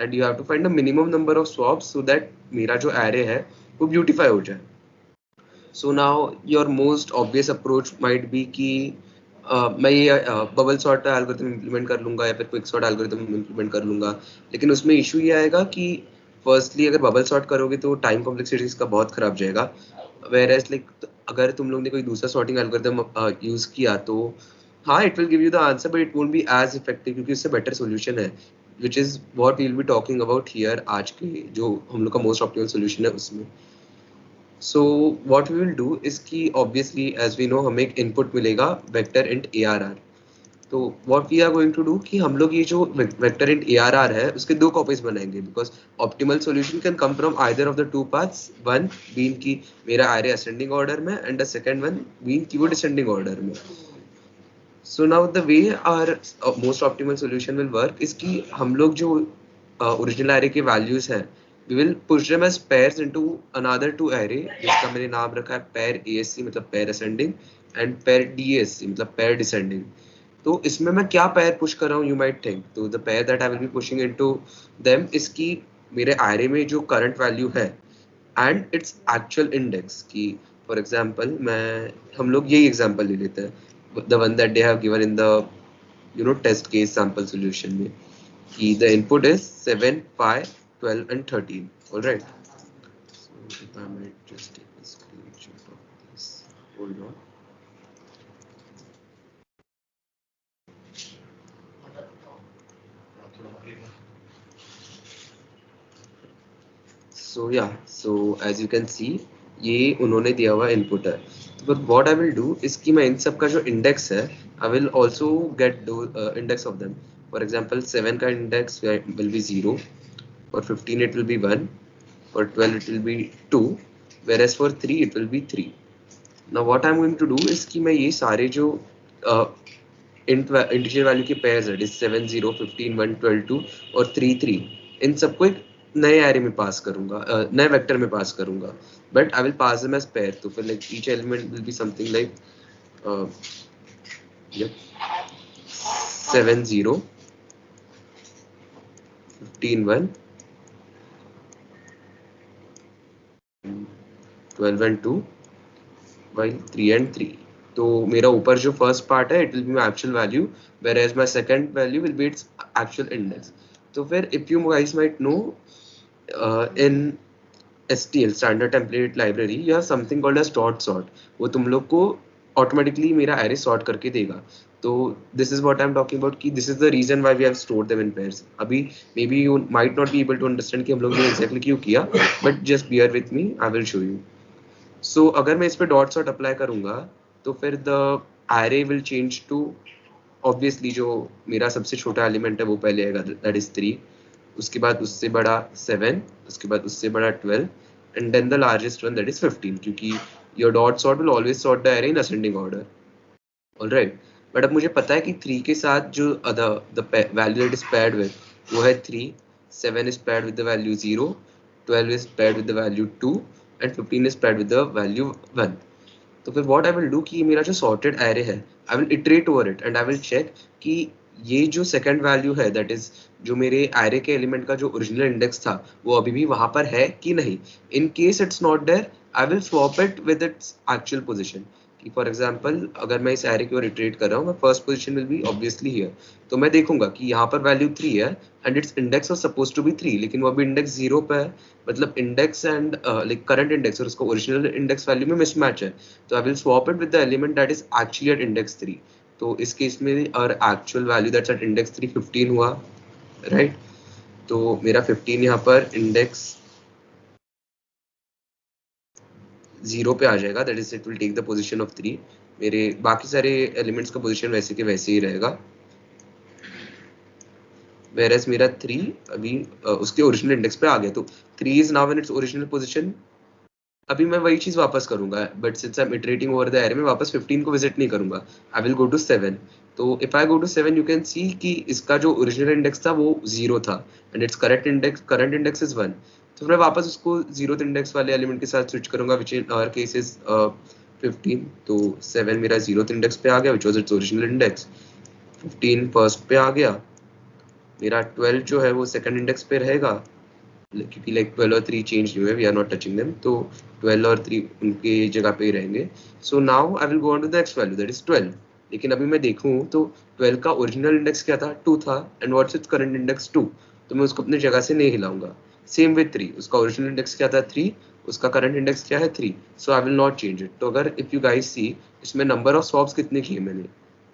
And you have to find the minimum number of swaps so that मेरा जो array है वो beautify हो जाए. So now your most obvious approach might be कि मैं ये बबल सॉर्ट एल्गोरिथम इम्प्लीमेंट कर लूंगा या फिर क्विक सॉर्ट एल्गोरिथम इम्प्लीमेंट कर लूंगा. लेकिन उसमें इशू ये आएगा कि फर्स्टली अगर बबल सॉर्ट करोगे तो टाइम कॉम्प्लेक्सिटी इसका बहुत खराब जाएगा. Whereas लाइक अगर तुम लोग ने कोई दूसरा सॉर्टिंग एल्गोरिथम यूज किया तो हाँ it will give you the answer but it won't be as effective क्योंकि उससे बेटर सोल्यूशन है which is what we will be talking about here आज के जो हम लोग का मोस्ट ऑप्टिमल सोल्यूशन है उसमें. So what we will do is कि obviously as we know हमें एक input मिलेगा vector int ARR. तो what we are going to do कि हम लोग ये जो vector int ARR है उसके दो copies बनाएंगे because optimal solution can come from either of the two paths. One being कि मेरा array ascending order में and the second one being कि वो descending order में. So now the way our most optimal solution will work is कि हम लोग जो original array के values हैं we will push them as pairs into another two array जिसका मैंने नाम रखा है pair ASC मतलब pair ascending and pair DASC मतलब pair descending. तो इसमें मैं क्या pair push कर रहा हूँ you might think. तो the pair that I will be pushing into them is कि मेरे array में जो current value है and its actual index कि for example मैं हम लोग यही example ले लेते हैं the one that they have given in the test case sample solution में कि the input is 7, 5, 12 and 13. All right. So if I might just take a screenshot of this. Hold on. So yeah, so as you can see ये उन्होंने दिया हुआ input है. But what I will do is कि मैं इन सब का जो इंडेक्स है I will also get the index of them. For example 7 का index will be 0, for 15 it will be 1, for 12 it will be 2, whereas for 3 it will be 3. Now what I'm going to do is कि मैं ये सारे जो integer value के pairs है 7, 0, 15, 1, 12, 2 और 3, 3 इन सबको एक नए एरे में पास करूंगा नए वेक्टर में पास करूंगा but I will pass them as pair. तो फिर like each element will be something like 7, 0, 15, 1, 12 and 2 while 3 and 3. तो मेरा ऊपर जो फर्स्ट पार्ट है it will be my actual value whereas my second value will be its actual index. तो फिर if you guys might know in STL standard template library you have something called as dot sort. वो तुम लोग को automatically मेरा array sort करके देगा. तो this is what I'm talking about कि this is the reason why we have stored them in pairs. अभी maybe you might not be able to understand कि हम लोग ने exactly क्यों किया but just bear with me, I will show you. So अगर मैं इस पे dot sort apply करूँगा तो फिर the array will change to obviously जो मेरा सबसे छोटा एलिमेंट है वो पहले आएगा that is 3, उसके बाद उससे बड़ा 7, उसके बाद उससे बड़ा 12 and then the largest one that is 15 क्योंकि your dot sort will always sort the array in ascending order. Alright, but अब मुझे पता है कि 3 के साथ जो the value that is paired with वो है 3, 7 is paired with the value 0, 12 is paired with the value 2 and 15 is paired with the value 1. तो फिर what I will do कि मेरा जो sorted array है I will iterate over it and I will check कि ये जो second value है that is जो मेरे array के element का जो original index था वो अभी भी वहाँ पर है कि नहीं. In case it's not there I will swap it with its actual position. कि for example अगर मैं इस array की ओर iterate कर रहा हूँ मैं first position will be obviously here. तो मैं देखूंगा कि यहाँ पर value 3 है and its index was supposed to be 3 लेकिन वो अभी index 0 पे है मतलब index and like current index और उसका original index value में mismatch है. तो I will swap it with the element that is actually at index 3. तो इस केस में और actual value that's at index 3 15 हुआ right. तो मेरा 15 यहाँ पर index 0 पे आ जाएगा that is it will take the position of 3. मेरे बाकी सारे एलिमेंट्स का पोजीशन वैसे के वैसे ही रहेगा whereas मेरा 3 अभी उसके ओरिजिनल इंडेक्स पे आ गया तो 3 is now in its original position. अभी मैं वही चीज वापस करूंगा but since I M iterating over the array में वापस 15 को विजिट नहीं करूंगा आई विल गो टू 7. तो if I go to 7 you can see कि इसका जो ओरिजिनल इंडेक्स था वो 0 था and its current index is 1. तो फिर वापस उसको 0th इंडेक्स वाले एलिमेंट के साथ स्विच करूंगा which in our case is 15. तो 7 मेरा 0th इंडेक्स पे आ गया which was its original index. 15 first पे आ गया मेरा 12 जो है वो सेकंड इंडेक्स पे रहेगा, क्योंकि लाइक 12 और 3 चेंज नहीं हुए, we are not touching them, तो 12 और 3 उनके जगह पे ही रहेंगे. So now I will go on to the next value that is 12. लेकिन अभी मैं देखूं तो 12 का ओरिजिनल इंडेक्स क्या था, 2 था, and what's it's current index 2. तो मैं उसको अपनी जगह से नहीं हिलाऊंगा. सेम विद 3, उसका ओरिजिनल इंडेक्स क्या था 3, उसका करंट इंडेक्स क्या है 3. So I will not change it. तो अगर इफ यू गाइस सी, इसमें नंबर ऑफ स्वैप्स कितने किए मैंने,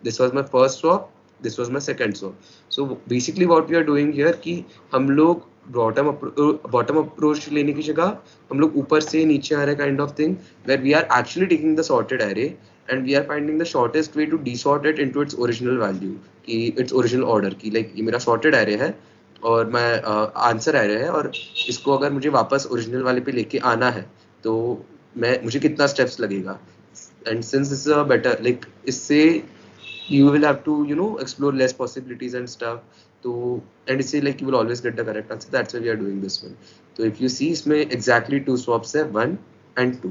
this was my first swap, this was my second swap. So basically what we are doing here कि हम लोग बॉटम अप्रोच लेने की जगह हम लोग ऊपर से नीचे आ रहे kind of thing, where we are actually taking the sorted array and we are finding the shortest way to desort it into its original value, कि इट्स ओरिजिनल ऑर्डर की लाइक ये मेरा सॉर्टेड एरे है और मैं answer array है, और इसको अगर मुझे वापस ओरिजिनल वाले पे लेके आना है तो मैं मुझे कितना स्टेप्स लगेगा. And since this is a better like, इससे you will have to explore less possibilities and stuff. तो and इससे like you will always get the correct answer. That's why we are doing this one. तो if you see इसमें exactly 2 swaps है, 1 and 2.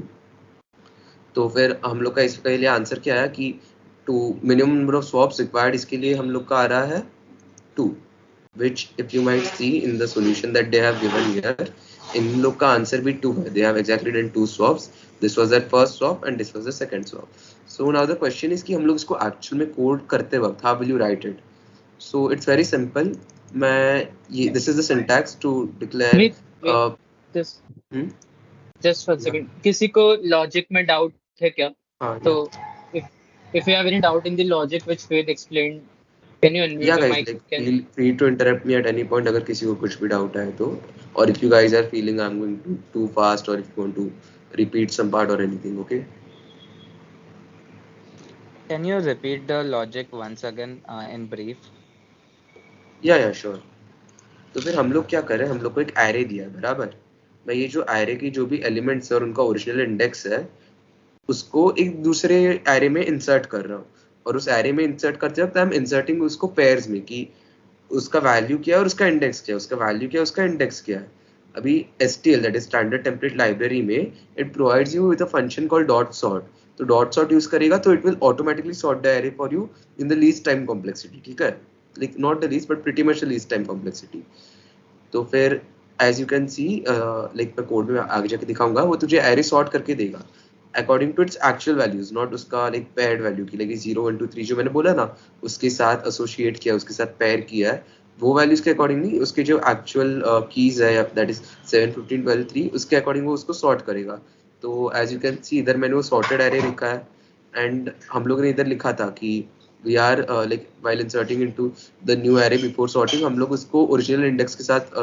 तो फिर हम लोग का इसके लिए आंसर क्या आया कि two minimum number of swaps required, इसके लिए हम लोग का आ रहा है 2, which if you might see in the solution that they have given here, इन लोग का आंसर भी 2 है. They have exactly done 2 swaps. This was their first swap and this was the second swap. So now the question is कि हम लोग इसको actual में code करते वक्त how will you write it? So it's very simple. मैं ये this is the syntax to declare. wait, just just one second. किसी को लॉजिक में डाउट है क्या? तो if you have any doubt in the logic which Ved explained, can you unmute Yeah your guys, mic? like feel free to interrupt me at any point अगर किसी को कुछ भी डाउट है तो, or if you guys are feeling I'm going too fast, or if you want to repeat some part or anything, okay? Can you repeat the logic once again in brief? Yeah, sure. तो फिर हम लोग क्या कर रहे हैं, हम लोग को एक एरे दिया है बराबर. मैं ये जो एरे की जो भी एलिमेंट्स है और उनका ओरिजिनल इंडेक्स है उसको एक दूसरे एरे में इंसर्ट कर रहा हूँ, और उस एरे में इंसर्ट करते वक्त आई एम इंसर्टिंग उसको पेयर्स में, कि उसका वैल्यू क्या है और उसका इंडेक्स क्या है, उसका वैल्यू क्या है उसका इंडेक्स क्या है. अभी STL that is standard template library में it provides you with a function called dot sort. तो डॉट सॉर्ट यूज करेगा तो it will automatically sort the array for you in the least time complexity. ठीक है, like not the least but pretty much the least time complexity. तो फिर as you can see like मैं code में आगे जाके दिखाऊंगा, वो तुझे एरे सॉर्ट करके देगा according to its actual values, not उसका लाइक पेयर्ड वैल्यू की, लाइक 0 1 2 3 जो मैंने बोला ना उसके साथ एसोसिएट किया, उसके साथ पेयर किया है, वो वैल्यूज के अकॉर्डिंग नहीं, उसके जो एक्चुअल कीज है दैट इज 7 15 12 3 उसके अकॉर्डिंग वो उसको सॉर्ट करेगा. तो एज यू कैन सी इधर मैंने वो सॉर्टेड एरे लिखा है, एंड हम लोग ने इधर लिखा था कि we are like while inserting into the new array before sorting हम लोग उसको ओरिजिनल इंडेक्स के साथ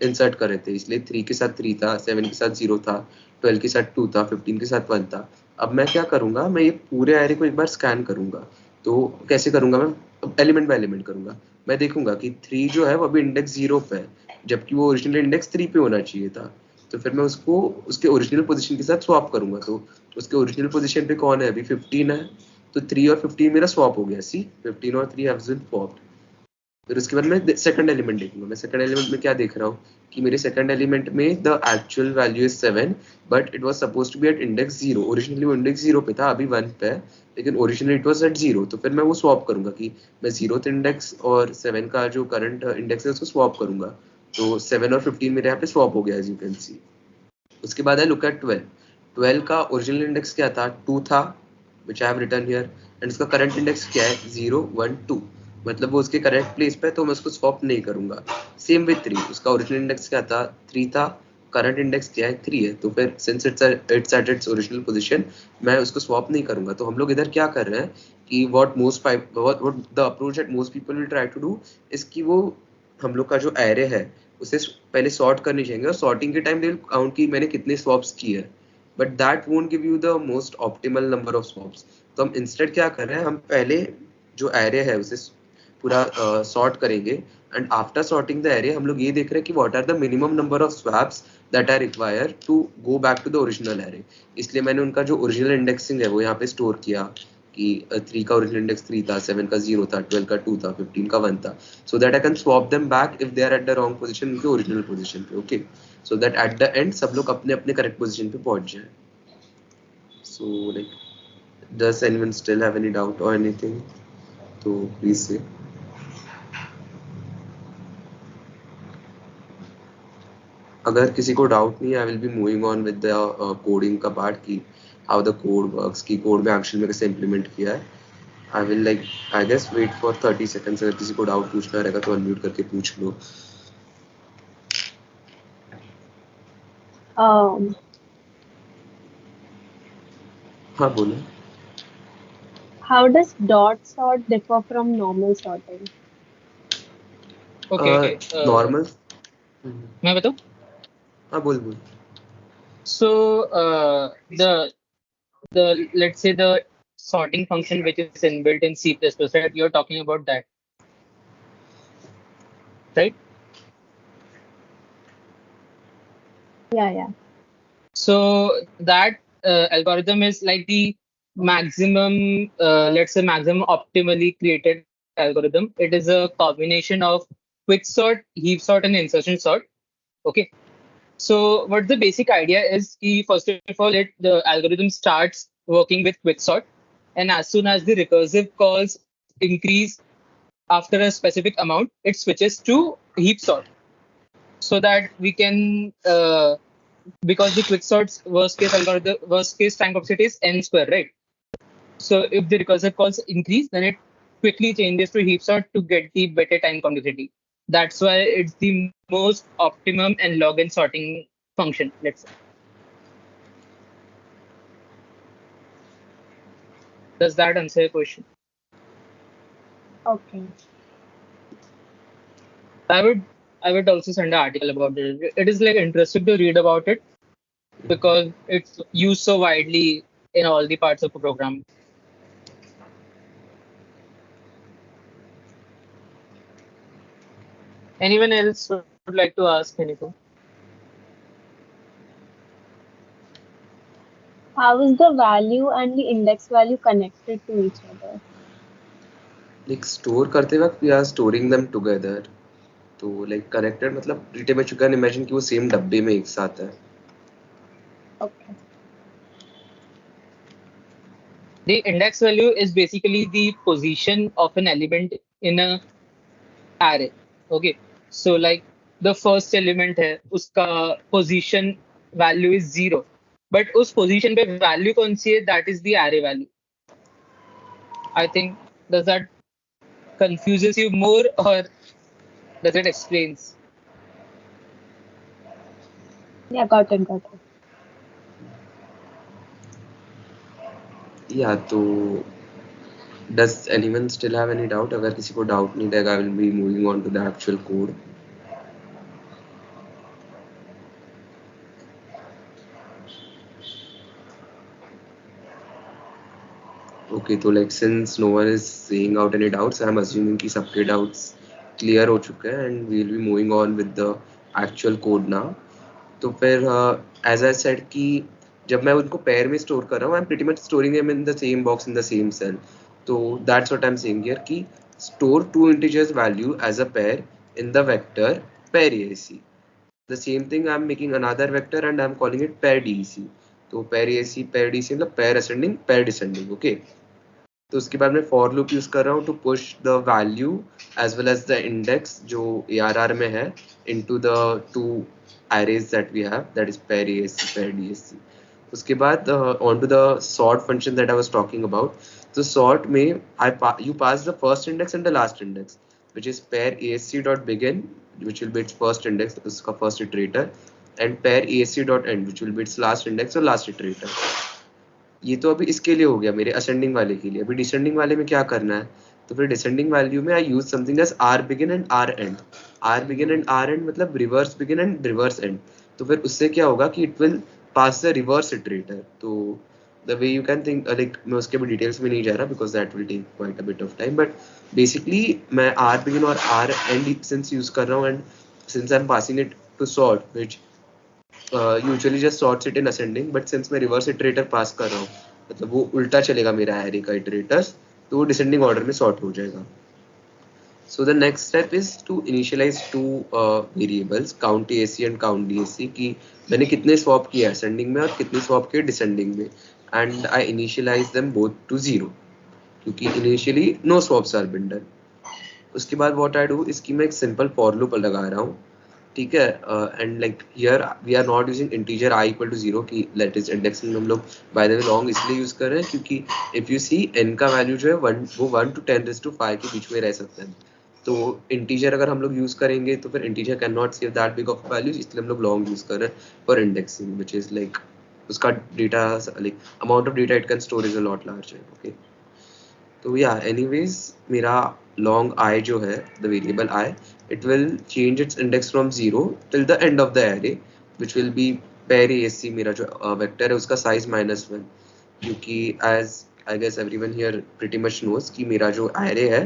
इंसर्ट कर रहे थे, इसलिए 3 के साथ 3 था, 7 के साथ 0 था, 12 के साथ 2 था, 15 के साथ 1 था. अब मैं क्या करूंगा, मैं ये पूरे एरे को एक बार स्कैन करूंगा. तो कैसे करूंगा, मैं एलिमेंट बाय एलिमेंट करूंगा. मैं देखूंगा कि 3 जो है वो अभी इंडेक्स 0 पे है, जबकि वो ओरिजिनल इंडेक्स 3 पे होना चाहिए था. तो फिर मैं उसको उसके ओरिजिनल पोजीशन के साथ स्वैप करूंगा. तो उसके ओरिजिनल पोजीशन पे कौन है, अभी 15 है, तो 3 और 15 मेरा स्वैप हो गया. सी 15 और 3 हैव बीन स्वैप्ड. फिर उसके बाद मैं सेकंड एलिमेंट देखूंगा. मैं सेकंड एलिमेंट में क्या देख रहा हूँ कि मेरे सेकंड एलिमेंट में the actual value is 7 but it was supposed to be at index 0. Originally वो इंडेक्स 0 पे था, अभी 1 पे है, लेकिन ओरिजिनली इट वाज एट 0. तो फिर मैं वो स्वैप करूंगा कि मैं 0th इंडेक्स और 7 का जो करंट इंडेक्स है उसको स्वैप करूंगा. तो 7 और 15 मेरे यहाँ पे स्वैप हो गया एज यू कैन सी. उसके बाद है लुक एट 12. 12 का ओरिजिनल इंडेक्स क्या था, 2 था, which I have written here, and उसका करंट इंडेक्स क्या है 0 1 2, मतलब वो उसके करेक्ट प्लेस पे है, तो मैं उसको स्वैप नहीं करूंगा. सेम विद 3, उसका ओरिजिनल इंडेक्स क्या था 3 था, करंट इंडेक्स क्या है 3 है, तो फिर since it's at its original position मैं उसको स्वैप नहीं करूंगा. तो हम लोग इधर क्या कर रहे हैं कि what the approach that most people will try to do is कि वो हम लोग का जो एरे है उसे पहले सॉर्ट करनी चाहिए, और सॉर्टिंग के टाइम दे विल काउंट कि मैंने कितने स्वैप्स किए हैं, but that won't give you the most optimal number of swaps. तो हम इंस्टेड क्या कर रहे हैं, हम पहले जो एरे है उसे पूरा सॉर्ट करेंगे, and after sorting the array हम लोग ये देख रहे हैं कि what are the minimum number of swaps that are required to go back to the original array. इसलिए मैंने उनका जो ओरिजिनल इंडेक्सिंग है वो यहाँ पे स्टोर किया कि 3 का ओरिजिनल इंडेक्स 3 था, 7 का 0 था, 12 का 2 था, 15 का 1 था, so that I can swap them back if they are at the wrong position उनके ओरिजिनल पोजीशन पे. Okay, so that at the end सब लोग अपने अपने करेक्ट पोजीशन पे पहुंच जाए. So like does anyone still have any doubt or anything, तो please say. अगर किसी को डाउट नहीं है, I will be moving on with the coding का पार्ट की हाउ द कोड वर्क्स, की कोड में एक्चुअल में कैसे इम्प्लीमेंट किया है. I will like I guess wait for 30 seconds. अगर किसी को डाउट पूछना रहेगा तो अनम्यूट करके पूछ लो. हाँ बोलो. How does dot sort differ from normal sorting? Okay. Normal मैं बताऊँ? हाँ बोल बोल. So the let's say the sorting function which is inbuilt in C++, right? You're talking about that, right? Yeah. So that algorithm is like the maximum, let's say maximum optimally created algorithm. It is a combination of quicksort, heap sort, and insertion sort. Okay. So what the basic idea is, first of all, the algorithm starts working with quicksort, and as soon as the recursive calls increase after a specific amount, it switches to heap sort, so that we can because the quicksort's worst case time complexity is n square, right? So if the recursive calls increase, then it quickly changes to heap sort to get the better time complexity. That's why it's the most optimum and log n sorting function, let's say. Does that answer your question? Okay. I would also send an article about it. It is like interesting to read about it because it's used so widely in all the parts of the program. Anyone else would like to ask anything? How is the value and the index value connected to each other? Like store करते वक्त we are storing them together. तो like connected मतलब pretty much you can imagine कि वो same डब्बे में एक साथ है. Okay. The index value is basically the position of an element in a array. Okay, so like the first element है उसका position value is 0, but उस position पे value कौन सी है, that is the array value. I think does that confuses you more or does it explains? Yeah, got it. Yeah, तो does anyone still have any doubt? अगर किसी को doubt नहीं रहेगा, I will be moving on to the actual code. Okay, तो like since no one is saying out any doubts, I'm assuming कि सबके doubts clear हो चुके हैं and we'll be moving on with the actual code now. तो फिर as I said कि जब मैं उनको pair में store कर रहा हूँ, I'm pretty much storing them in the same box in the same cell. तो that's what I'm saying here कि store two integers value as a pair in the vector pair ASC. The same thing I'm making another vector and I'm calling it pair DEC. तो pair ASC मतलब pair ascending, pair descending. Okay. तो उसके बाद मैं for loop use कर रहा हूँ to push the value as well as the index जो ARR में है into the two arrays that we have, that is pair ASC, pair DSC. उसके बाद on to the sort function that I was talking about. So sort में you pass the first index and the last index, which is pair ASC dot begin, which will be its first index, उसका first iterator, and pair ASC dot end, which will be its last index or last iterator. ये तो अभी इसके लिए हो गया मेरे ascending वाले के लिए. अभी डिसेंडिंग वाले में क्या करना है, तो फिर डिसेंडिंग वैल्यू में I use something as R begin and R end. R begin and R end मतलब reverse begin and reverse end. तो फिर उससे क्या होगा कि it will pass the reverse iterator. तो the way you can think, like मैं उसके भी डिटेल्स में नहीं जा रहा because that will take quite a bit of time, but basically मैं आर बिगिन और आर एंड सिंस यूज कर रहा हूँ and since I am passing it to sort which usually just sorts it in ascending, but since मैं reverse iterator pass कर रहा हूँ मतलब वो उल्टा चलेगा मेरा एरे का इटरेटर्स, तो वो डिसेंडिंग ऑर्डर में सॉर्ट हो जाएगा. So the next step is to initialise two variables count ASC and count DSC कि मैंने कितने स्वैप किए असेंडिंग में और कितने स्वैप किए डिसेंडिंग में, and I initialise them both to 0 क्योंकि initially no swaps are been done. उसके बाद व्हाट आई डू इसकी मैं एक सिंपल फॉर लूप लगा रहा हूँ ठीक है, and like here we are not using integer i equal to 0 की लेट इज इंडेक्सिंग हम लोग बाय द वे लॉन्ग इसलिए यूज कर रहे हैं क्योंकि इफ यू सी n का वैल्यू जो है वो 1 to 10⁵ के बीच में रह सकते हैं। तो इंटीजर अगर हम लोग यूज करेंगे तो फिर integer can not save that big of values, इसलिए हम लोग लॉन्ग यूज कर रहे हैं for indexing which is like उसका data like amount of data it can store is a lot larger. Okay, तो या एनीवेज मेरा लॉन्ग I जो है the variable I it will change its index from 0 till the end of the array which will be pair ASC मेरा जो vector है उसका size -1, क्योंकि as I guess everyone here pretty much knows कि मेरा जो array है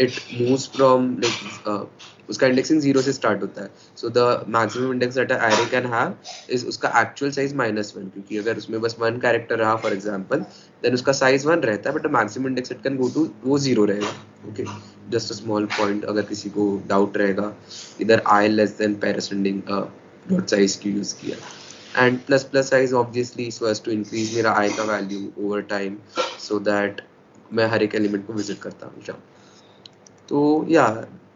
it moves from like उसका indexing 0 से start होता है, so the maximum index that an array can have is उसका actual size -1, क्योंकि अगर उसमें बस 1 character रहा for example then उसका size 1 रहता है but the maximum index it can go to वो 0 रहेगा। okay, just a small point अगर किसी को डाउट रहेगा, इधर I less than pair ascending dot size की यूज किया, and plus size obviously so as to increase मेरा I का value over time so that मैं हर एक एलिमेंट को विजिट करता हूँ। तो या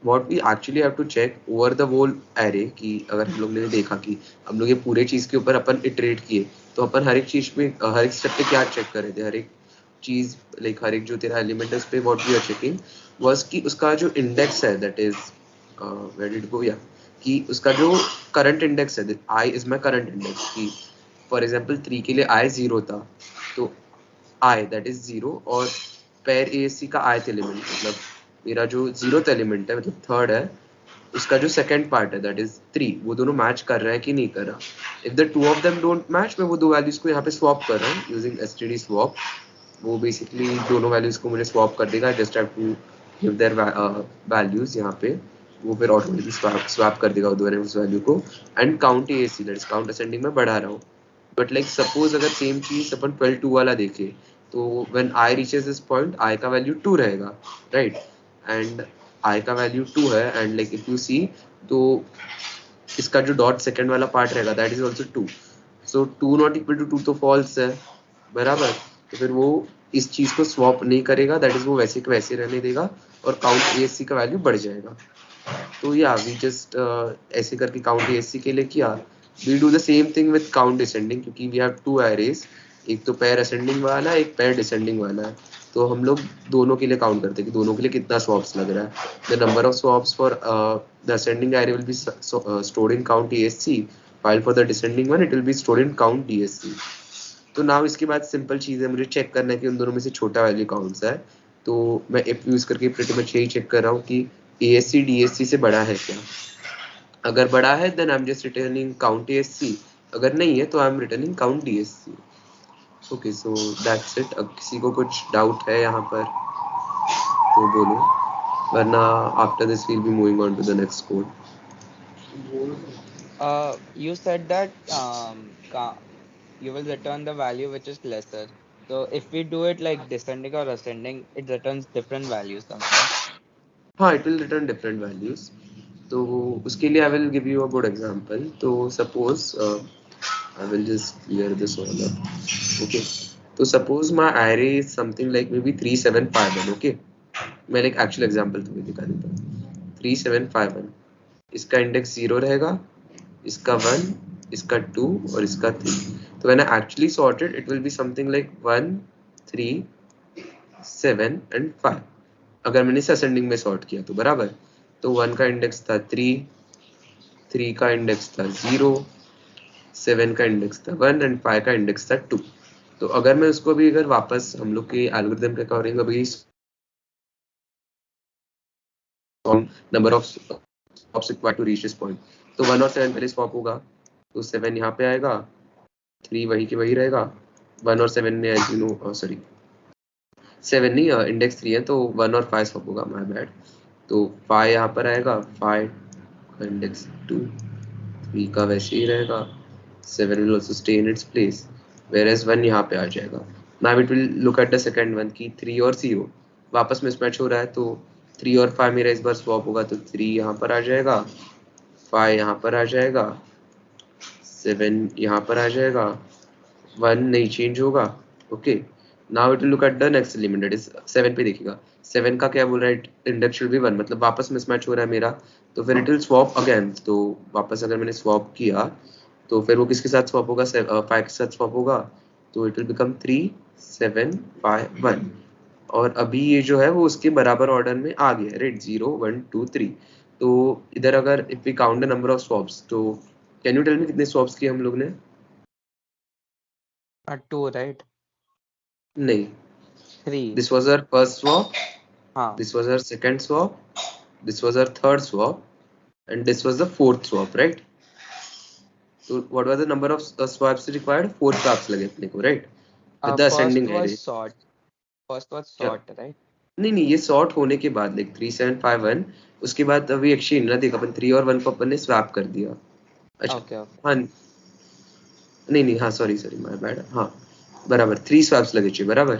what we actually have to check over the whole array कि अगर हम लोग ने देखा कि हम लोग ये पूरे चीज के ऊपर अपन इटरेट किए तो अपन हर एक चीज पे हर एक स्टेप पे क्या चेक कर रहे थे, हर एक चीज लाइक हर एक जो तेरा एलिमेंट है उस पे what we are checking was कि उसका जो इंडेक्स है that is where did go या कि उसका जो करंट इंडेक्स है I is my current index, कि फॉर एग्जांपल 3 के लिए I 0 था तो I दैट इज 0 और पेयर ASC का ith एलिमेंट मतलब मेरा जो 0th एलिमेंट है मतलब थर्ड है उसका जो सेकंड पार्ट है दैट इज 3 वो दोनों मैच कर रहा है कि नहीं कर रहा। If the two of them don't match मैं वो दो वैल्यूज को यहाँ पे स्वैप कर रहा हूँ यूजिंग std swap। वो बेसिकली दोनों वैल्यूज को मुझे स्वैप कर देगा, just have to give their values यहाँ पे, वो फिर ऑटोमेटिकली स्वैप कर देगा दोनों उस वैल्यू को and count ASC that is count ascending में बढ़ा रहा हूँ। बट लाइक सपोज अगर सेम चीज अपन 12 वाला देखे तो when I reaches this point I का वैल्यू 2 रहेगा राइट, एंड I का वैल्यू 2 है and like if you see तो इसका जो डॉट सेकंड वाला पार्ट रहेगा that is also 2, so 2 not equal to 2 तो फॉल्स है बराबर, तो फिर वो इस चीज को स्वैप नहीं करेगा दैट इज वो वैसे के वैसे रहने देगा और काउंट ASC का वैल्यू बढ़ जाएगा। तो या वी जस्ट ऐसे करके काउंट ASC के लिए किया, we do the same thing with count descending क्योंकि वी हैव टू एरेज, एक तो पेयर असेंडिंग वाला है एक पेयर डिसेंडिंग वाला है, तो हम लोग दोनों के लिए काउंट करते हैं कि दोनों के लिए कितना स्वैप्स लग रहा है। The number of swaps for the ascending array will be stored in count ASC while for the descending one it will be stored in count DSC। तो नाउ इसके बाद सिंपल चीज है मुझे चेक करना है कि उन दोनों में से छोटा वैल्यू कौन सा है, तो मैं इफ यूज करके प्रीटी मच यही चेक कर रहा हूँ कि ASC DSC से बड़ा है क्या। अगर बड़ा है then I am just returning count ASC, अगर नहीं है तो I am returning count DSC। Okay so that's it. अब किसी को कुछ डाउट है यहाँ पर तो बोलो, वरना after this we'll be moving on to the next code. You said that you will return the value which is lesser. So if we do it like descending or ascending, it returns different values sometimes. हाँ, it will return different values। तो उसके लिए I will give you a good example। तो suppose I will just clear this all up। Okay, तो suppose my array is something like maybe 3751। Okay, मैं एक actual example तुम्हें दिखा देता हूँ। 3751 इसका इंडेक्स 0 रहेगा, इसका 1, इसका 2 और इसका 3। तो when I actually sorted it will be something like 1 3 7 and 5 अगर मैंने इसे असेंडिंग में सॉर्ट किया तो बराबर। तो 1 का इंडेक्स था 3, 3 का इंडेक्स था 0, 7 का इंडेक्स था 1 एंड 5 का इंडेक्स था 2। तो अगर मैं उसको भी अगर वापस हम लोग के एल्गोरिथम के अकॉर्डिंग अभी number of swaps required to reach this point, तो 1 और 7 पहले स्वैप होगा तो 7 यहाँ पे आएगा, 3 वही के वही रहेगा, 1 और 7 ने एज यू नो सॉरी 7 नहीं इंडेक्स 3 है तो 1 और 5 स्वैप होगा, माय बैड। तो 5 यहाँ पर आएगा, 5 का इंडेक्स 2, 3 का वैसे ही रहेगा, 7 will also stay in its place whereas 1 यहाँ पे आ जाएगा। Now it will look at the second one कि 3 और 0 वापस मिसमैच हो रहा है तो 3 और 5 मेरा इस बार स्वैप होगा तो 3 यहाँ पर आ जाएगा, 5 यहाँ पर आ जाएगा, 7 यहाँ पर आ जाएगा, 1 नहीं चेंज होगा। Okay, now it will look at the next element that is 7 पे देखिएगा, 7 का क्या बोल रहा है, इंडेक्स शुड बी 1, मतलब वापस मिसमैच हो रहा है मेरा, तो फिर इट विल स्वैप अगेन। तो वापस अगर मैंने स्वैप किया तो फिर वो किसके साथ स्वैप होगा, 5 के साथ स्वैप होगा, तो इट विल बिकम 3 7 5 1। और अभी ये जो है वो उसके बराबर ऑर्डर में आ गया, राइट, 0 1 2 3। तो इधर अगर if we count the number of swaps, तो कैन यू टेल मी कितने स्वैप्स किए हम लोग ने? 2, right? नहीं, 3. This was our first swap, हाँ. this was our second swap, this was our third swap, and this was the fourth swap, right? So what was the number of swaps required? 4 swaps लगे अपने को, right? With the First ascending was array. sort. First was क्या? sort, right? नहीं, ये sort होने के बाद like 3 7 5 1, उसके बाद अभी exchange ना देखा, अपन 3 और 1 को अपन ने swap कर दिया। अच्छा, Okay, okay. हाँ, नहीं, हाँ, sorry, my bad, हाँ, बराबर 3 swaps लगे चाहिए, बराबर।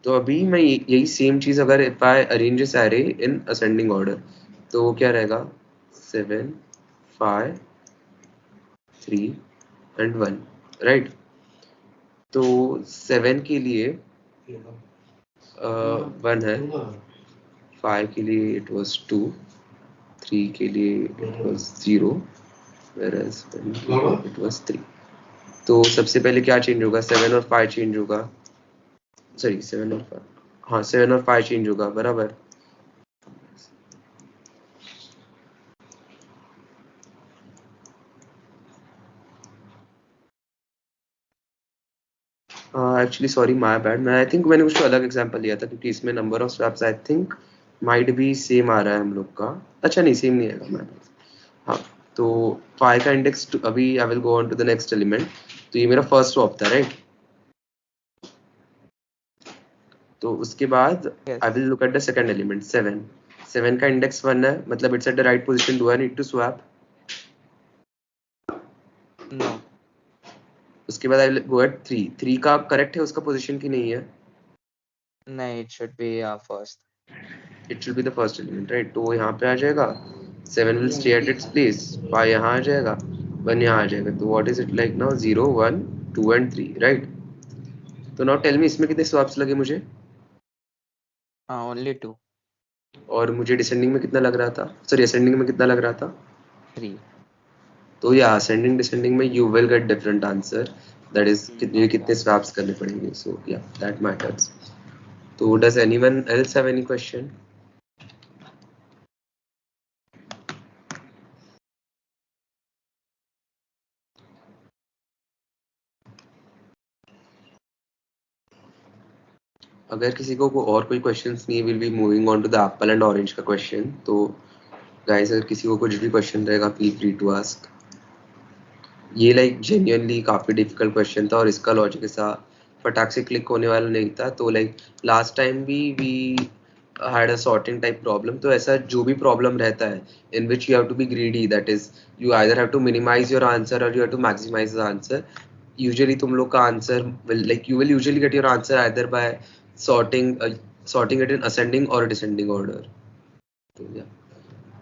तो अभी मैं यही सेम चीज अगर if I arrange this array in ascending order, तो वो क्या रहेगा, 7 5 3 and 1, राइट। तो 7 के लिए 1 है, 5 के लिए इट वाज 2, 3 के लिए it was 0, whereas it was 3। तो सबसे पहले क्या चेंज होगा, 7 और 5 चेंज होगा, सॉरी 7 और 5, हाँ 7 और 5 चेंज होगा, बराबर। एक्चुअली सॉरी, माय बैड, मैं आई थिंक मैंने कुछ अदर एग्जांपल लिया था, क्योंकि इसमें number of swaps I think might be same आ रहा है हम लोग का। अच्छा नहीं, सेम नहीं आएगा मेरे पास। हाँ, तो 5 का इंडेक्स अभी I will go on to the next element. तो ये मेरा फर्स्ट स्वैप था, राइट। तो उसके बाद Yes. I will look at the second element 7। 7 का इंडेक्स 1 है, मतलब it's at the right position, do I need to swap? No. उसके बाद आई विल गो एट 3। 3 का करेक्ट है उसका पोजीशन की नहीं है? नहीं, it should be first. It should be the first element, right. तो वो यहाँ पे आ जाएगा, 7 will stay at its place, 5 यहाँ आ जाएगा, 1 यहाँ आ जाएगा। तो what is it like now, 0 1 2 and 3, right. तो नाउ टेल मी इसमें कितने स्वैप्स लगे मुझे, Only 2. और मुझे डिसेंडिंग में कितना लग रहा था, सॉरी असेंडिंग में कितना लग रहा था? 3. तो या असेंडिंग डिसेंडिंग में you will get different answer, that is कितने Okay. कितने स्वैप्स करने पड़ेंगे। सो या दैट मैटर्स। तो does anyone else have any question? अगर किसी को और कोई क्वेश्चंस नहीं, will be moving on to the apple and orange का क्वेश्चन। तो गाइस अगर किसी को कुछ भी क्वेश्चन रहेगा, प्लीज फ्री टू आस्क। ये लाइक जेन्युइनली काफी डिफिकल्ट क्वेश्चन था, और इसका लॉजिक ऐसा फटाक से क्लिक होने वाला नहीं था। तो लाइक लास्ट टाइम भी we had a sorting type problem. तो ऐसा जो भी प्रॉब्लम रहता है in which you have to be greedy, that is you either have to minimize your answer और you have to maximize the answer. Usually तुम लोग का answer like you will usually get your answer either by sorting it in ascending or descending order। तो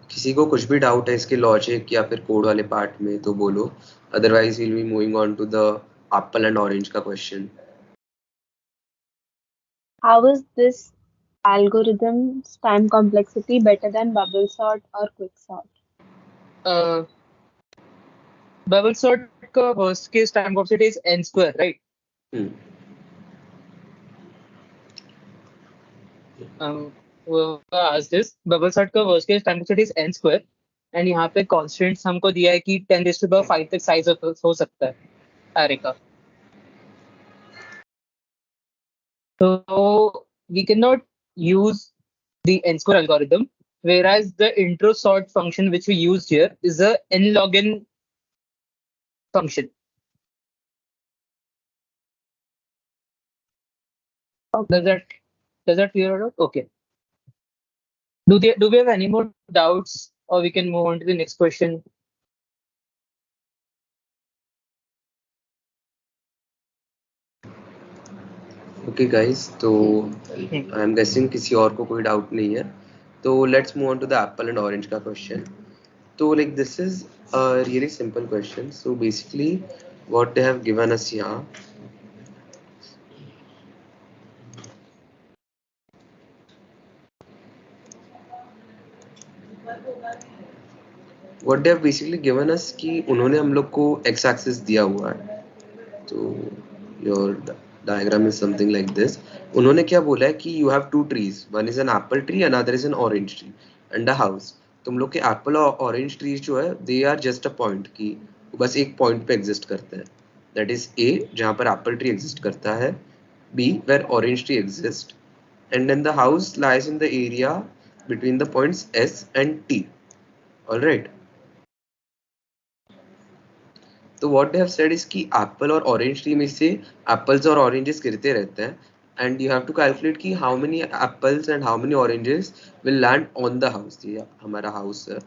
किसी को कुछ भी doubt है इसके लॉजिक या फिर कोड वाले पार्ट में तो बोलो, otherwise will be moving on to the apple and orange का question. How is this algorithm's time complexity better than bubble sort or quicksort? Bubble sort का worst case time complexity is n square, right? आज this bubble sort का worst case time complexity is n square, and यहाँ पे constants हमको दिया है कि 10⁵ तक साइज हो सकता है एरे का। So we cannot use the n-square algorithm, whereas the intro sort function which we used here is a n log n function. Okay. Does that clear it out? Okay. Do we have any more doubts, or we can move on to the next question? Okay guys, तो I am guessing किसी और को कोई doubt नहीं है, तो let's move on to the apple and orange का question. तो like this is a really simple question. So basically what they have given us यहाँ, what they have basically given us कि उन्होंने हम लोग को एक्स एक्सिस दिया हुआ है, तो your diagram is something like this. उन्होंने क्या बोला है कि you have two trees, one is an apple tree, another is an orange tree and a house. तुम लोग के एप्पल और ऑरेंज ट्रीज जो है they are just a point, की बस एक पॉइंट पे एग्जिस्ट करते हैं, दैट इज ए जहाँ पर एप्पल ट्री एग्जिस्ट करता है, b where orange tree exist, and then the house lies in the area between the points S and T. All right. तो what they have said is कि Apple और orange tree में से apples और oranges गिरते रहते हैं, and you have to calculate कि how many apples and how many oranges will land on the house. ये हमारा हाउस है।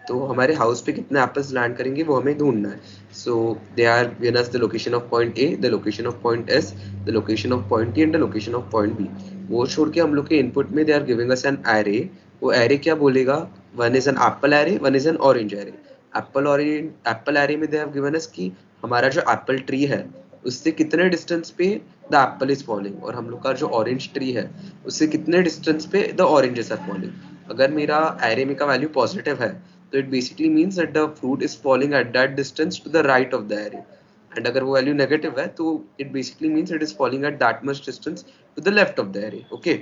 तो हमारे हाउस पे कितने एप्पल्स लैंड करेंगे वो हमें ढूंढना है। So they are given us the location of point A, the location of point S, the location of point T and the location of point B. वो छोड़ के हम लोग के इनपुट में they are giving us an array. वो array क्या बोलेगा, one is an apple array, one is an orange array. Apple array में दे हैव गिवन अस कि हमारा जो एप्पल ट्री है उससे कितने डिस्टेंस पे द एप्पल इज फॉलिंग, और हम लोग का जो ऑरेंज ट्री है उससे कितने डिस्टेंस पे द ऑरेंजेस आर फॉलिंग। अगर मेरा एरे में का वैल्यू पॉजिटिव है तो it basically means that the fruit is falling at that distance to the right of the array, and अगर वो value negative है तो it basically means it is falling at that much distance to the left of the array. Okay,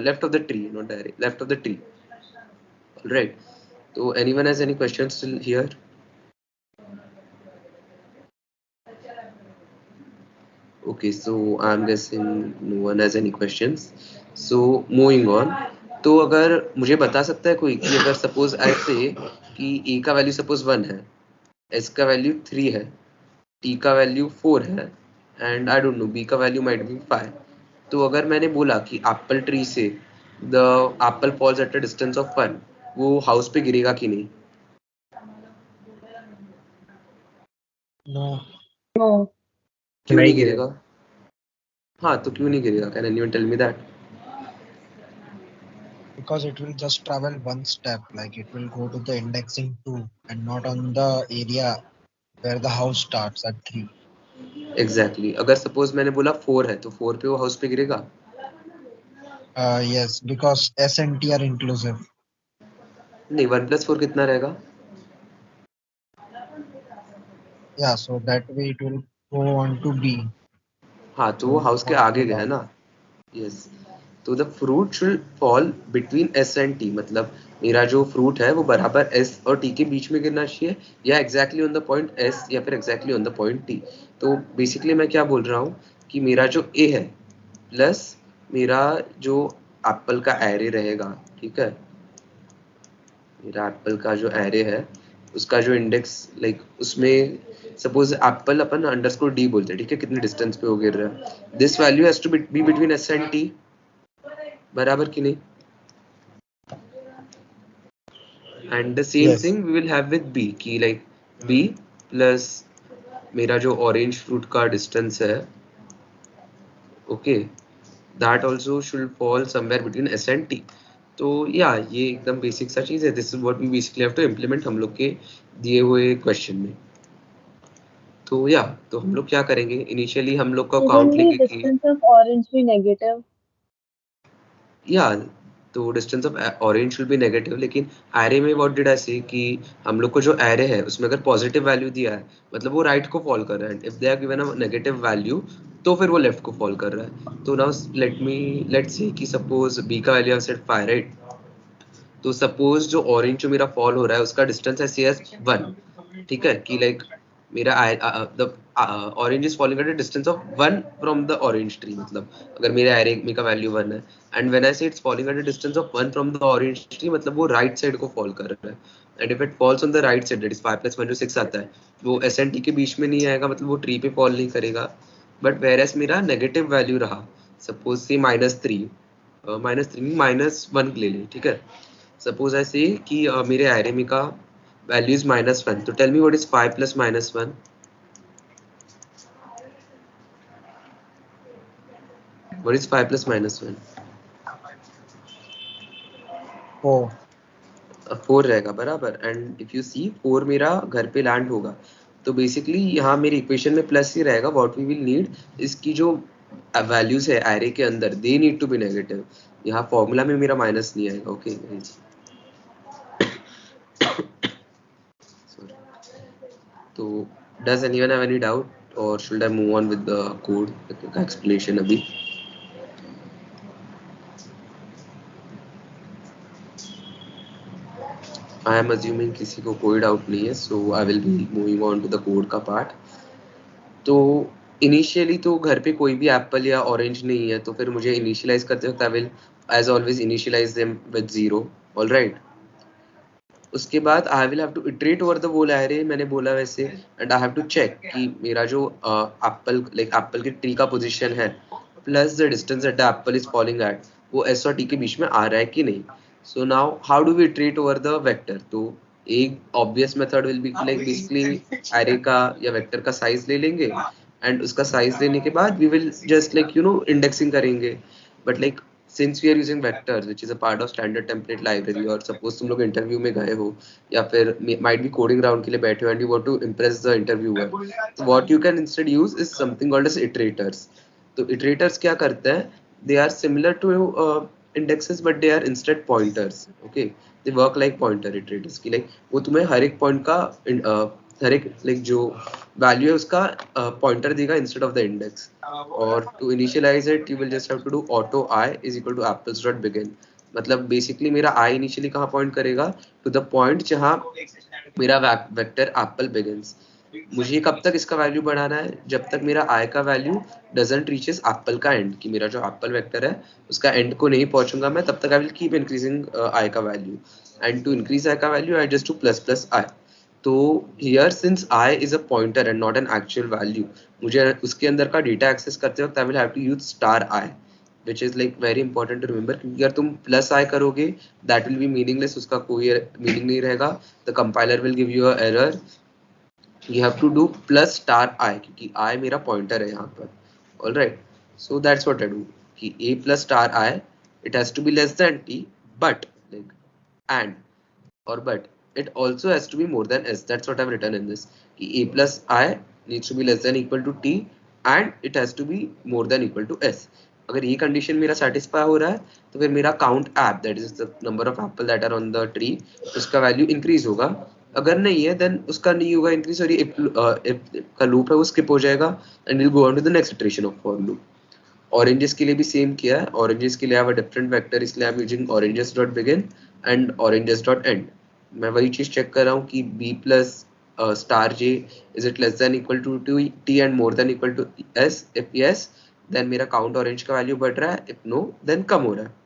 left of the tree, not the array, left of the tree. All right, so anyone has any questions still here? Okay, so I'm guessing no one has any questions, so moving on. तो अगर मुझे बता सकता है कोई कि अगर suppose ऐसे कि a का वैल्यू सपोज 1 है, s का वैल्यू 3 है, t का वैल्यू 4 है and I don't know b का वैल्यू माइट बी 5, तो अगर मैंने बोला कि एप्पल ट्री से the apple falls at a distance of 1, वो हाउस पे गिरेगा कि नहीं? No. No. क्यों नहीं नहीं गिरेगा? हाँ, तो क्यों नहीं गिरेगा? Can anyone tell me that? Because it will just travel one step, like it will go to the indexing 2 and not on the area where the house starts at 3. Exactly अगर सपोज मैंने बोला 4 है तो 4 पे वो house पे गिरेगा? Yes, because S and T are inclusive. नहीं, 1 + 4 कितना रहेगा? Yeah, so that way it will go on to B. हाँ, तो वो हाउस के आगे गया है ना। यस, तो the fruit should fall between s and T, मतलब मेरा जो फ्रूट है वो बराबर एस और टी के बीच में गिरना चाहिए, या exactly on the point S या फिर exactly on the point T. तो बेसिकली मैं क्या बोल रहा हूँ कि मेरा जो ए है प्लस मेरा जो एप्पल का एरे रहेगा, ठीक है, मेरा एप्पल का जो एरे है उसका जो इंडेक्स लाइक उसमें सपोज एप्पल अपन अंडरस्कोर डी बोलते हैं, ठीक है, कितने डिस्टेंस पे वो गिर रहा है, this value has to be between s and t, बराबर कि नहीं? And the same Yes. Thing we will have with b की लाइक बी प्लस मेरा जो ऑरेंज फ्रूट का डिस्टेंस है, okay, that also should fall somewhere between s and t. तो या ये एकदम बेसिक सा चीज है, this is what we basically have to implement हम लोग के दिए हुए क्वेश्चन में। तो या तो हम लोग क्या करेंगे, इनिशियली हम लोग का काउंट Shouldn't the लेंगे कि distance of orange be negative? या तो distance of orange will be negative, लेकिन एरे में व्हाट डिड आई से कि हम लोग को जो एरे है उसमें अगर पॉजिटिव वैल्यू दिया है मतलब वो राइट को फॉल कर रहा है, if they are given a negative value तो फिर वो लेफ्ट को फॉल कर रहा है। तो नाउ लेट्स से कि सपोज बी का वैल्यू सेट 5, राइट, तो सपोज जो ऑरेंज जो मेरा फॉल हो रहा है उसका डिस्टेंस है सी एस 1, ठीक है, कि लाइक मेरा the orange is falling eight a distance of 1 from the orange tree, मतलब अगर मेरे एरे में का वैल्यू 1 है एंड व्हेन आई से it's falling eight a distance of 1 from the orange tree, मतलब वो राइट साइड को फॉल कर रहा है, and if it falls on the right side that is 5 + 1 जो 6 आता है, वो एस एंड टी के बीच में नहीं आएगा, मतलब वो ट्री पे फॉल नहीं करेगा। बट वेयरएस मेरा नेगेटिव वैल्यू रहा, सपोज से -3 -1 ले लें, ठीक है, सपोज आई से कि मेरे एरे में का वैल्यू इज -1, तो tell me what is 5 + -1? What is 5 + -1? 4. 4 रहेगा, बराबर। एंड इफ यू सी 4 मेरा घर पे लैंड होगा, तो बेसिकली यहाँ मेरी इक्वेशन में प्लस ही रहेगा। व्हाट वी विल नीड इसकी जो वैल्यूज है एरे के अंदर, they need to be negative. यहाँ फॉर्मूला में मेरा माइनस नहीं आएगा। ओके तो does anyone have any doubt or should I move on with the code explanation अभी? I am assuming किसी को कोई डाउट नहीं है, so I will be moving on to the code का पार्ट। तो इनिशियली तो घर पे कोई भी एप्पल या ऑरेंज नहीं है, तो फिर मुझे इनिशियलाइज करते वक्त I will as always initialise them with 0। Alright, उसके बाद I will have to iterate over the whole array, मैंने बोला वैसे, and I have to check कि मेरा जो एप्पल लाइक एप्पल की ट्री का पोजीशन है plus the distance that the apple is falling at, वो एस और टी के बीच में आ रहा है कि नहीं। So now how do we iterate over the vector? तो एक obvious method will be like basically array का या वेक्टर का साइज ले लेंगे, एंड उसका साइज लेने के बाद we will just like indexing करेंगे। But like since we are using vectors which is a part of standard template library, और suppose तुम लोग इंटरव्यू में गए हो या फिर might be coding round के लिए बैठे हो and you want to impress the interviewer, so what you can instead use is something called as iterators। तो iterators क्या करते हैं? They are similar to indexes but they are instead pointers। okay, they work like pointer iterators की, like वो तुम्हें हर एक point का हर एक लाइक जो वैल्यू है उसका पॉइंटर देगा इंस्टेड ऑफ द इंडेक्स। और to initialise it you will just have to do auto i is equal to apples dot begin. मतलब बेसिकली मेरा आई इनिशियली कहाँ पॉइंट करेगा? टू द पॉइंट जहाँ मेरा वेक्टर एप्पल बिगिंस। मुझे कब तक इसका वैल्यू बढ़ाना है? जब तक मेरा आई का वैल्यू डजंट रीचेस एप्पल का एंड, कि मेरा जो एप्पल वेक्टर है उसका एंड को नहीं पहुंचूंगा मैं, तब तक I will keep increasing I का value, and to increase I का value I just do plus plus I. तो here since I is a pointer and not an actual value, मुझे उसके अंदर का डेटा एक्सेस करते वक्त I will have to use star I, which is like very important to remember, क्योंकि अगर तुम प्लस आई करोगे that will be meaningless, उसका कोई मीनिंग नहीं रहेगा। the compiler will give you a error, you have to do plus star I, क्योंकि I मेरा पॉइंटर है यहाँ पर। all right, so that's what I do कि a plus star I it has to be less than t, but like and or but it also has to be more than s, that's what I've written in this कि a plus I needs to be less than equal to t and it has to be more than equal to s। अगर ये condition मेरा satisfy हो रहा है तो फिर मेरा count app that is the number of apple that are on the tree, उसका वैल्यू इंक्रीज होगा। अगर नहीं है देन उसका नहीं होगा इंक्रीज, और ये if का लूप है वो स्किप हो जाएगा and will go on to the next iteration of for loop. Oranges के लिए भी सेम किया है, ऑरेंजेस के लिए I have a different vector, इसलिए I am using oranges dot begin and oranges dot end. मैं वही चीज चेक कर रहा हूँ कि b plus star j is it less than equal to t and more than equal to s, if yes then मेरा count orange का value बढ़ रहा है, इफ नो देन कम हो रहा है।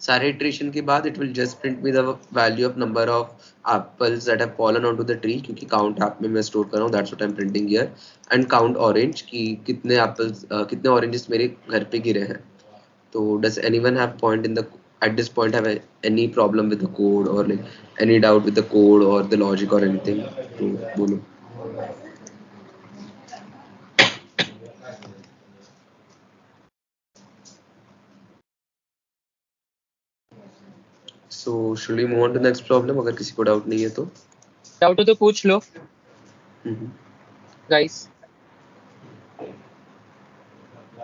सारे इटरेशन के बाद it will just print me the value of number of apples that have fallen on to the tree, क्योंकि काउंट ऐप में मैं स्टोर कर रहा हूँ, that's what I am printing here, and count orange कि कितने एप्पल्स कितने oranges मेरे घर पे गिरे हैं। तो does anyone have point in the at this point have any problem with the code or like any doubt with the code or the logic or anything? तो बोलो। So should we move on to the next problem अगर किसी को doubt नहीं है तो? Doubt हो तो पूछ लो गाइस।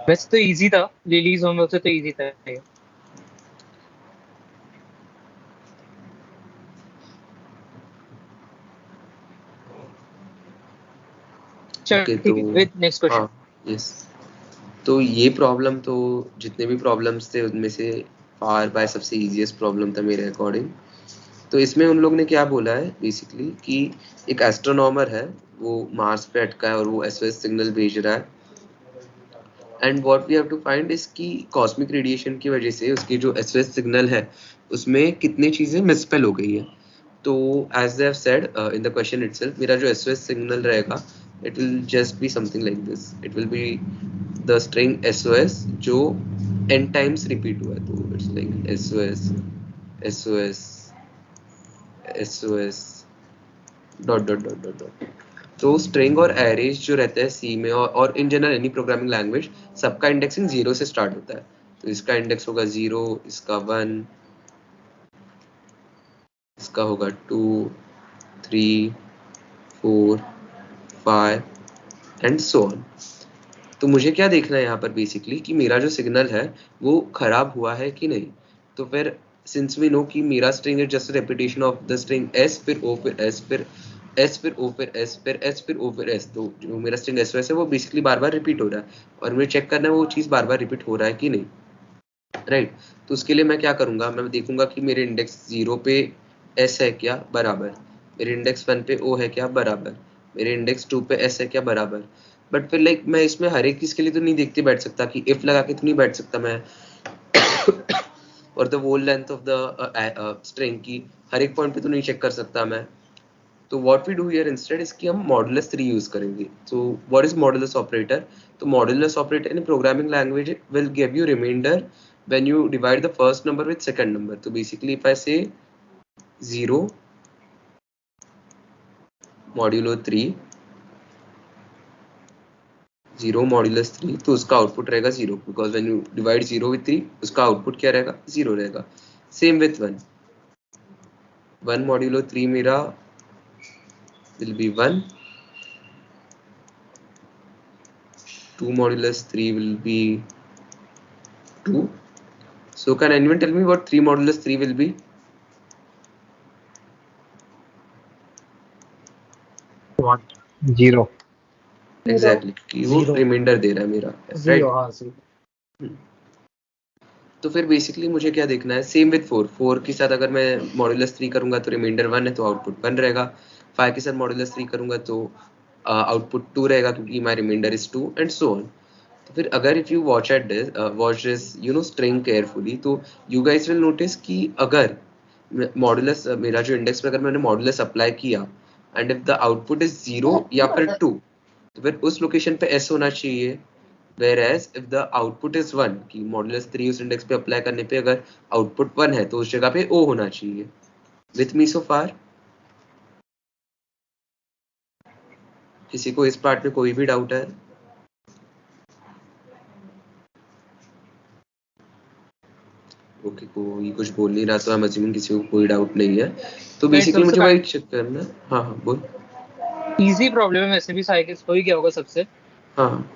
वैसे तो इजी था, रिलीज होमवर्क से तो इजी था ये। चलो Okay, ठीक है, विद नेक्स्ट क्वेश्चन। हाँ यस, तो ये प्रॉब्लम तो जितने भी प्रॉब्लम्स थे उनमें से फार बाय सबसे इजीएस्ट प्रॉब्लम था मेरे अकॉर्डिंग। तो इसमें उन लोग ने क्या बोला है बेसिकली कि एक एस्ट्रोनॉमर है, वो मार्स पे अटका है और वो एसओएस सिग्नल भेज रहा है, and what we have to find is कि कॉस्मिक रेडिएशन की वजह से उसकी जो एसओएस सिग्नल है उसमें कितनी चीजें मिसस्पेल हो गई है। तो as they have said in the question itself, मेरा जो एसओएस सिग्नल रहेगा it will just be something like this, it will be the string SOS जो n times repeat हुआ है, तो it's like SOS SOS SOS dot dot dot dot dot। तो string और arrays जो रहते हैं सी में और in general any programming language, सबका इंडेक्सिंग 0 से स्टार्ट होता है। तो इसका इंडेक्स होगा 0, इसका 1, इसका होगा 2, 3, 4, 5 and so on। तो मुझे क्या देखना है यहाँ पर बेसिकली कि मेरा जो सिग्नल है वो खराब हुआ है कि नहीं। तो फिर सिंस वी नो कि मेरा string is just repetition of the string S, फिर ओ, फिर एस, फिर एस, फिर ओ, फिर एस, फिर एस, फिर ओ, फिर एस, तो जो मेरा स्ट्रिंग एस है वो बेसिकली बार बार रिपीट हो रहा है और मुझे चेक करना है वो चीज़ बार बार रिपीट हो रहा है कि नहीं, राइट। तो उसके लिए मैं क्या करूँगा, मैं देखूंगा कि मेरे इंडेक्स 0 पे एस है क्या, बराबर, मेरे इंडेक्स 1 पे ओ है क्या, बराबर, मेरे इंडेक्स 2 पे एस है क्या, बराबर। बट फिर लाइक मैं इसमें हर एक चीज़ के लिए तो नहीं देखते बैठ सकता कि इफ लगा के तो नहीं बैठ सकता मैं और the whole length of the string की हर एक पॉइंट पे तो नहीं चेक कर सकता मैं। तो what we do here instead is कि हम मॉडुलस 3 यूज करेंगे। So what is modulus operator? तो modulus operator in programming language will give you reminder when you divide the first number with second number. So basically if I say 0 modulo 3, 0 modulus 3, तो उसका output रहेगा 0 because when you divide 0 with 3 उसका output क्या रहेगा, 0 रहेगा। Same with 1, 1 modulo 3 मेरा will be 1, 2 modulus 3 will be 2. So can anyone tell me what 3 modulus 3 will be? What? 0. Exactly, कि वो Zero. रिमाइंडर दे रहा है मेरा, Zero. right? हाँ, zero. तो फिर बेसिकली मुझे क्या देखना है, सेम विथ 4, 4 के साथ अगर मैं मॉड्यूलस 3 करूंगा तो रिमाइंडर 1 है तो आउटपुट 1 रहेगा, 5 के साथ मॉड्यूलस 3 करूंगा तो आउटपुट 2 रहेगा क्योंकि my reminder is 2 and so on. तो फिर अगर if you watch this you know string carefully, तो यू गाइस विल नोटिस कि अगर मॉड्यूलस मेरा जो इंडेक्स पे अगर मैंने मॉड्यूलस अप्लाई किया and if the output is 0 या फिर 2, तो फिर उस लोकेशन पे एस होना चाहिए। whereas if the output is 1, कि मॉडुलस 3 उस इंडेक्स पे अप्लाई करने पे अगर आउटपुट 1 है तो उस जगह पे O होना चाहिए। विथ मी सो फार? किसी को इस पार्ट में कोई भी डाउट है? ओके, कोई कुछ बोल नहीं रहा तो आई एम अज्यूमिंग किसी को कोई डाउट नहीं है। तो बेसिकली मुझे वही चेक करना है। हाँ हाँ बोल। इजी प्रॉब्लम है वैसे भी साइकिल्स को ही क्या होगा सबसे। हाँ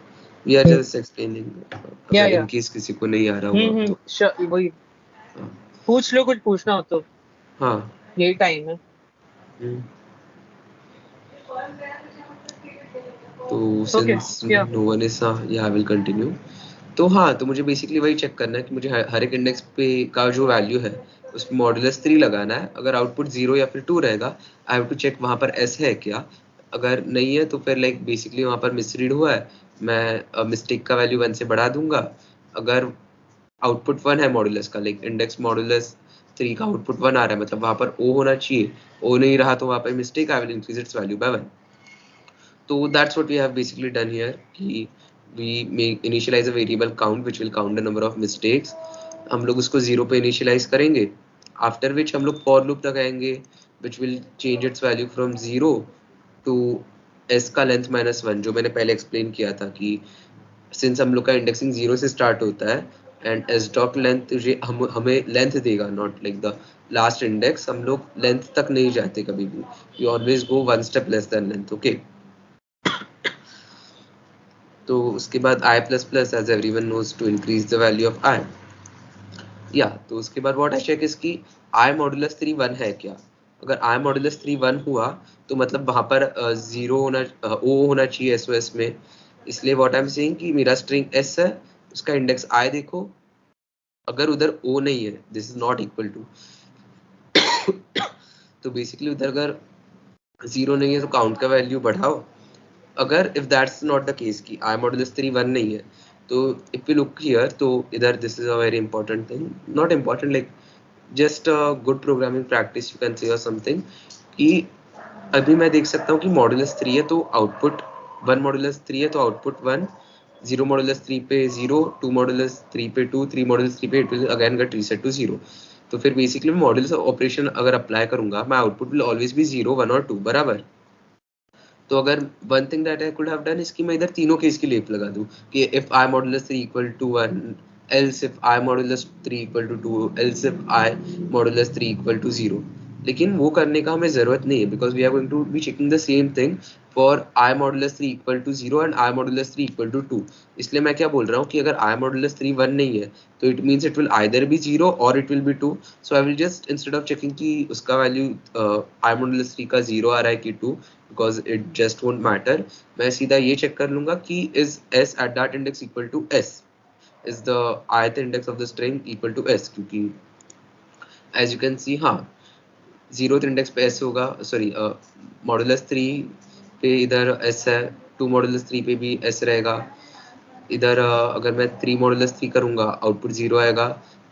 वी आर जस्ट एक्सप्लेनिंग, अगर इन केस किसी को नहीं आ रहा हुआ तो वही पूछ लो, कुछ पूछना हो तो। हाँ यही टाइम है। तो सिंस नो वन इज, या आई विल कंटिन्यू। तो हाँ, तो मुझे बेसिकली वही चेक करना है कि मुझे हर एक इंडेक्स पे का जो वैल्यू है उसमें मॉडुलस 3 लगाना है। अगर आउटपुट 0 या फिर 2 रहेगा, आई हैव टू चेक वहाँ पर एस है क्या। अगर नहीं है तो फिर लाइक बेसिकली वहाँ पर मिसरीड हुआ है, मैं मिस्टेक का वैल्यू 1 से बढ़ा दूंगा। अगर आउटपुट 1 है मॉडुलस का, लाइक इंडेक्स मॉडुलस 3 का आउटपुट 1 आ रहा है, मतलब वहाँ पर O होना चाहिए, O नहीं रहा तो वहाँ पर mistake, I will increase its value by 1। तो that's what we have basically done here, कि we make initialize a variable count which will count the number of mistakes। हम लोग उसको 0 पे initialize करेंगे, after which हम लोग for loop लगाएंगे which will change its value from 0 to s का length minus 1, जो मैंने पहले explain किया था कि since हम लोग का indexing 0 से start होता है and s dot length हमें length देगा, not like the last index। हम लोग length तक नहीं जाते कभी भी, we always go one step less than length, okay। तो उसके बाद i plus plus as everyone knows to increase the value of i, या तो उसके बाद व्हाट आई चेक इज कि i मॉडुलस 3 1 है क्या। अगर i मॉडुलस 3 1 हुआ तो मतलब वहां पर 0 होना, O होना चाहिए एसओएस में। इसलिए व्हाट आई एम सेइंग कि मेरा स्ट्रिंग s है, उसका इंडेक्स i देखो, अगर उधर O नहीं है, this is not equal to तो बेसिकली उधर अगर 0 नहीं है तो काउंट का वैल्यू बढ़ाओ। अगर if that's not the case कि i मॉडुलस 3 1 नहीं है, तो इफ वी लुक हियर, तो इधर this is a very important thing, not important like just a good programming practice you can say और समथिंग, कि अभी मैं देख सकता हूँ कि मॉडुलस 3 है तो आउटपुट 1 मॉडुलस 3 है तो आउटपुट 1, 0 मॉडुलस 3 पे 0, 2 मॉडुलस 3 पे 2, 3 मॉडुलस 3 पे it will again get reset to 0। तो फिर बेसिकली मैं मॉडुलस ऑपरेशन अगर अप्लाई करूंगा, मैं आउटपुट विल ऑलवेज बी 0 1 और 2 बराबर। तो अगर one thing that I could have done इसकी मैं इधर तीनों केस की लेप लगा दूं कि if i modulus 3 equal to 1, else if i modulus 3 equal to 2, else if i modulus 3 equal to 0। लेकिन वो करने का हमें जरूरत नहीं है because we are going to be checking the same thing for i modulus 3 equal to 0 and i modulus 3 equal to 2। इसलिए मैं क्या बोल रहा हूँ कि अगर आई मॉडुलस 3 1 नहीं है तो it means it will either be 0 और it will be 2। So I will just instead of checking कि उसका वैल्यू आई मॉडुलस 3 का 0 आ रहा है कि 2, because it just won't matter, मैं सीधा ये चेक कर लूंगा कि is s at that index equal to s, is the ith index of the string equal to s, क्योंकि as you can see हाँ 0th इंडेक्स पे s होगा, सॉरी मॉडुलस 3 पे इधर s है, 2 मॉडुलस 3 पे भी s रहेगा, इधर अगर मैं 3 मॉडुलस 3 करूँगा आउटपुट 0 आएगा,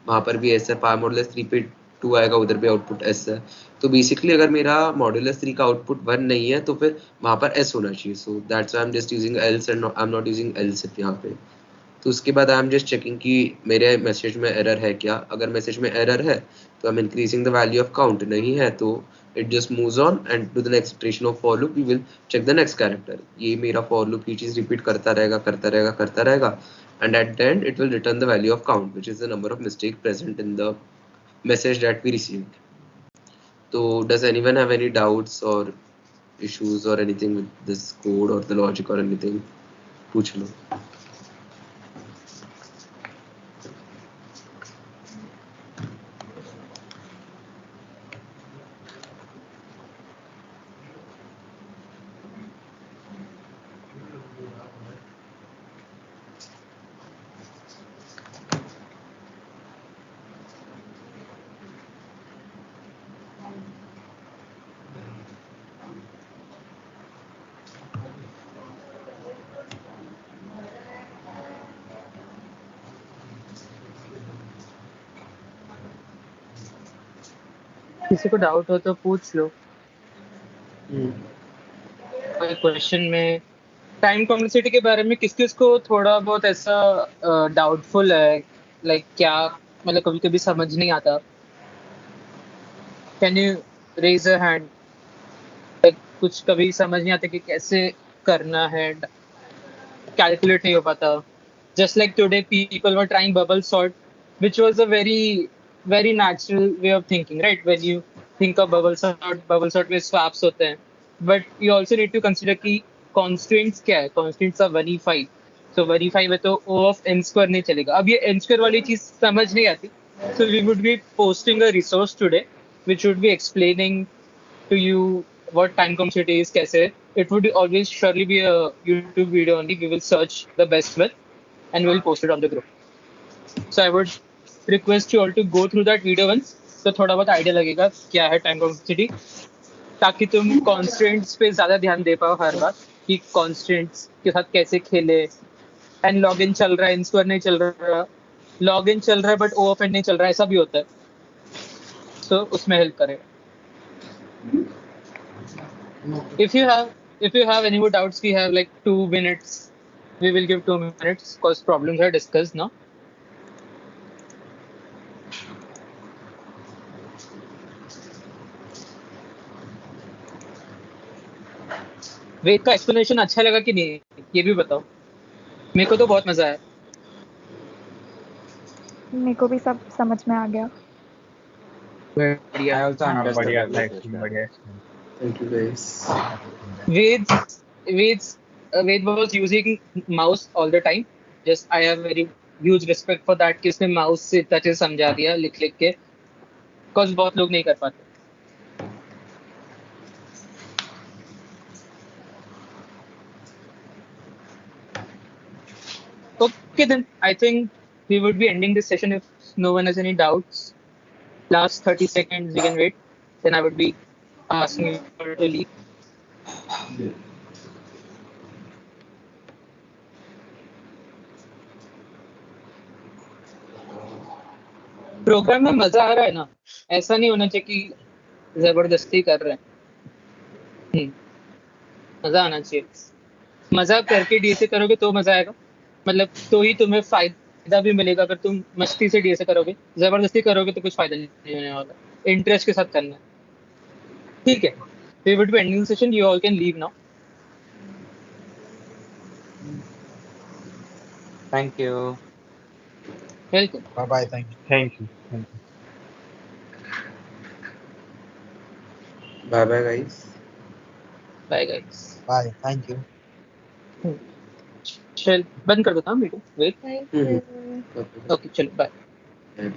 वहाँ पर भी s है, 5 मॉडुलस 3 पे 2 आएगा, उधर भी आउटपुट s है। तो बेसिकली अगर मेरा मॉडुलस 3 का आउटपुट 1 नहीं है तो फिर वहाँ पर s होना चाहिए। So that's why I am just using else and I am not using else यहाँ पे। तो उसके बाद आई एम जस्ट चेकिंग कि मेरे मैसेज में एरर है क्या। अगर मैसेज में एरर है तो I am increasing the value of count, नहीं है तो it just moves on and to the next iteration of for loop we will check the next character. ये मेरा फॉर लूप ये चीज रिपीट करता रहेगा करता रहेगा करता रहेगा and at the end it will return the value of count which is the number of mistake present in the message that we received. तो does anyone have any doubts और issues or anything with this code or the logic or anything? पूछ लो। किसी को doubt हो तो पूछ लो। कोई question में टाइम कॉम्प्लेक्सिटी के बारे में किस किस को थोड़ा बहुत ऐसा डाउटफुल है, लाइक क्या मतलब कभी कभी समझ नहीं आता, can you raise a hand. Like कुछ कभी समझ नहीं आता कि कैसे करना है, कैलकुलेट नहीं हो पाता। Just like today people were trying bubble sort which was a very natural way of thinking, right? When you think of bubble sort में swaps होते हैं, but you also need to consider कि constraints क्या है। constraints are verify, so verify में तो O of n square नहीं चलेगा। अब ये n square वाली चीज समझ नहीं आती, so we would be posting a resource today which would be explaining to you what time complexity is, कैसे। it would always surely be a YouTube video only, we will search the best with and we will post it on the group. So I would request you all to go through that video once, तो थोड़ा बहुत idea लगेगा क्या है time complexity, ताकि तुम constants पे ज्यादा ध्यान दे पाओ हर बार कि कॉन्स्टेंट्स के साथ कैसे खेले। एंड लॉग इन चल रहा है, इन स्क्वायर नहीं चल रहा, लॉग इन चल रहा है बट ओ ऑफ एन नहीं चल रहा है, ऐसा भी होता है। सो उसमें हेल्प करेगा। if you have any more doubts, we have like 2 minutes, we will give 2 minutes because problems are discussed now. वेद का एक्सप्लेनेशन अच्छा लगा कि नहीं, ये भी बताओ। मेरे को तो बहुत मजा आया। मेरे को भी सब समझ में आ गया। बढ़िया। I also हाँ, understood बढ़िया the था, question. बढ़िया। Thank you guys. Ved was using mouse all the time. Just I have very huge respect for that कि उसने माउस से इतना चीज समझा दिया लिख लिख के, बिकॉज बहुत लोग नहीं कर पाते। Okay, then I think we would be ending this session if no one has any doubts. Last 30 seconds we can wait. Then I would be asking you all to leave. Program में मजा आ रहा है ना, ऐसा नहीं होना चाहिए कि जबरदस्ती कर रहे हैं। मजा आना चाहिए। मजा करके डीएसए करोगे तो मजा आएगा, मतलब तो ही तुम्हें फायदा भी मिलेगा। अगर तुम मस्ती से डीएसए करोगे, जबरदस्ती करोगे तो कुछ फायदा नहीं होने वाला। इंटरेस्ट के साथ करना है, ठीक है। We would be ending session, you all can leave now. Thank you. Welcome. Bye bye. Thank you. Thank you. Thank you. Bye bye guys. Bye guys. Bye, thank you. चल बंद कर देता हूँ वीडियो। वेट। Okay. ओके चलो bye. Bye.